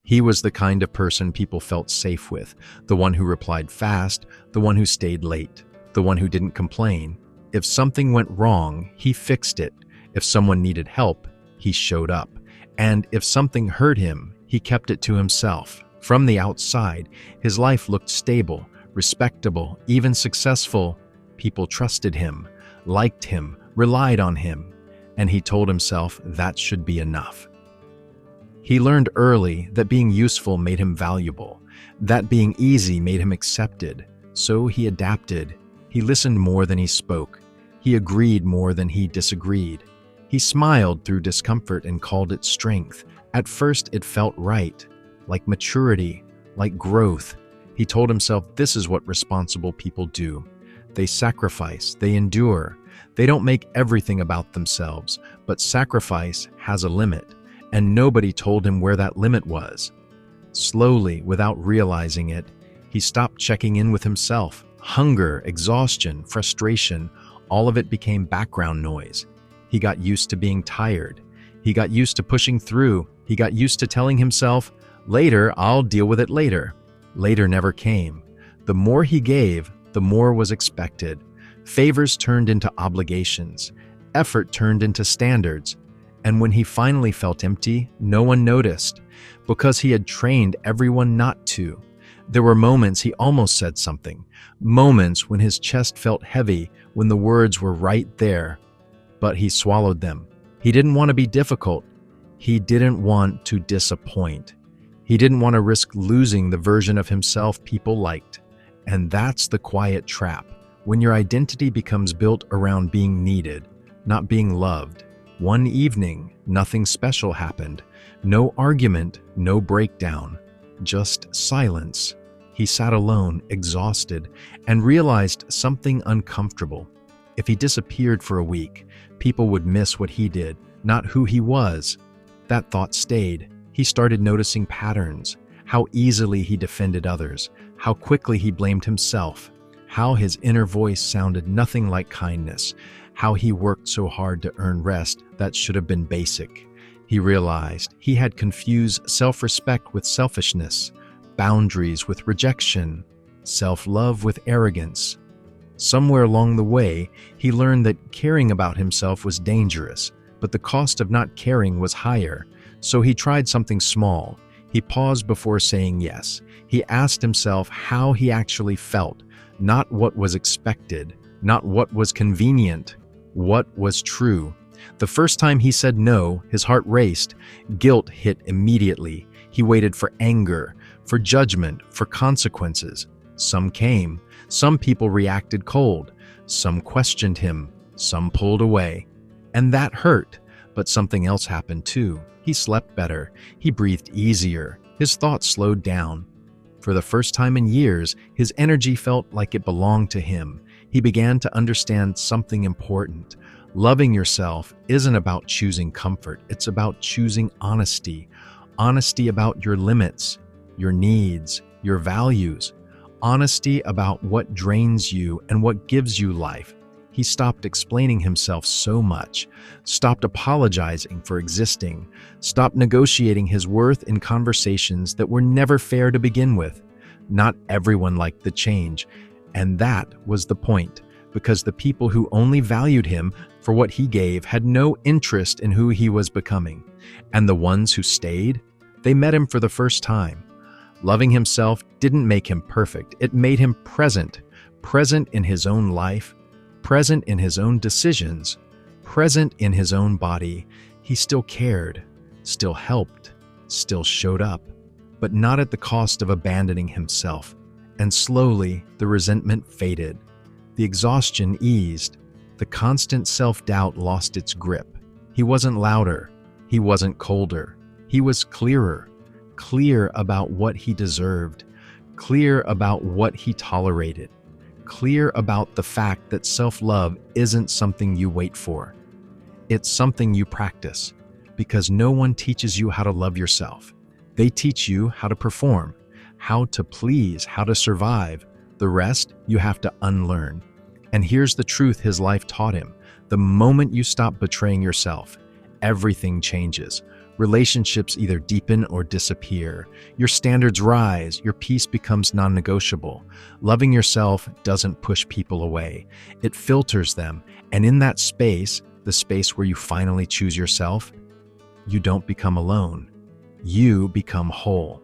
He was the kind of person people felt safe with, the one who replied fast, the one who stayed late, the one who didn't complain. If something went wrong, he fixed it. If someone needed help, he showed up. And if something hurt him, he kept it to himself. From the outside, his life looked stable, respectable, even successful. People trusted him, liked him, relied on him, and he told himself that should be enough. He learned early that being useful made him valuable, that being easy made him accepted. So he adapted. He listened more than he spoke. He agreed more than he disagreed. He smiled through discomfort and called it strength. At first, it felt right, like maturity, like growth. He told himself this is what responsible people do. They sacrifice, they endure. They don't make everything about themselves, but sacrifice has a limit, and nobody told him where that limit was. Slowly, without realizing it, he stopped checking in with himself. Hunger, exhaustion, frustration, all of it became background noise. He got used to being tired. He got used to pushing through. He got used to telling himself, later, I'll deal with it later. Later never came. The more he gave, the more was expected. Favors turned into obligations. Effort turned into standards. And when he finally felt empty, no one noticed, because he had trained everyone not to. There were moments he almost said something, moments when his chest felt heavy, when the words were right there. But he swallowed them. He didn't want to be difficult. He didn't want to disappoint. He didn't want to risk losing the version of himself people liked. And that's the quiet trap, when your identity becomes built around being needed, not being loved. One evening, nothing special happened. No argument, no breakdown, just silence. He sat alone, exhausted, and realized something uncomfortable. If he disappeared for a week, people would miss what he did, not who he was. That thought stayed. He started noticing patterns, how easily he defended others, how quickly he blamed himself, how his inner voice sounded nothing like kindness, how he worked so hard to earn rest that should have been basic. He realized he had confused self-respect with selfishness, boundaries with rejection, self-love with arrogance. Somewhere along the way, he learned that caring about himself was dangerous, but the cost of not caring was higher. So he tried something small. He paused before saying yes. He asked himself how he actually felt, not what was expected, not what was convenient, what was true. The first time he said no, his heart raced. Guilt hit immediately. He waited for anger, for judgment, for consequences. Some came. Some people reacted cold. Some questioned him. Some pulled away. And that hurt. But something else happened too. He slept better. He breathed easier. His thoughts slowed down. For the first time in years, his energy felt like it belonged to him. He began to understand something important. Loving yourself isn't about choosing comfort. It's about choosing honesty. Honesty about your limits, your needs, your values. Honesty about what drains you and what gives you life. He stopped explaining himself so much, stopped apologizing for existing, stopped negotiating his worth in conversations that were never fair to begin with. Not everyone liked the change, and that was the point, because the people who only valued him for what he gave had no interest in who he was becoming. And the ones who stayed, they met him for the first time. Loving himself didn't make him perfect, it made him present, present in his own life, present in his own decisions, present in his own body. He still cared, still helped, still showed up, but not at the cost of abandoning himself. And slowly, the resentment faded. The exhaustion eased. The constant self-doubt lost its grip. He wasn't louder. He wasn't colder. He was clearer. Clear about what he deserved. Clear about what he tolerated. Clear about the fact that self-love isn't something you wait for. It's something you practice, because no one teaches you how to love yourself. They teach you how to perform, how to please, how to survive. The rest you have to unlearn. And here's the truth his life taught him. The moment you stop betraying yourself, everything changes. Relationships either deepen or disappear. Your standards rise, your peace becomes non-negotiable. Loving yourself doesn't push people away. It filters them, and in that space, the space where you finally choose yourself, you don't become alone. You become whole.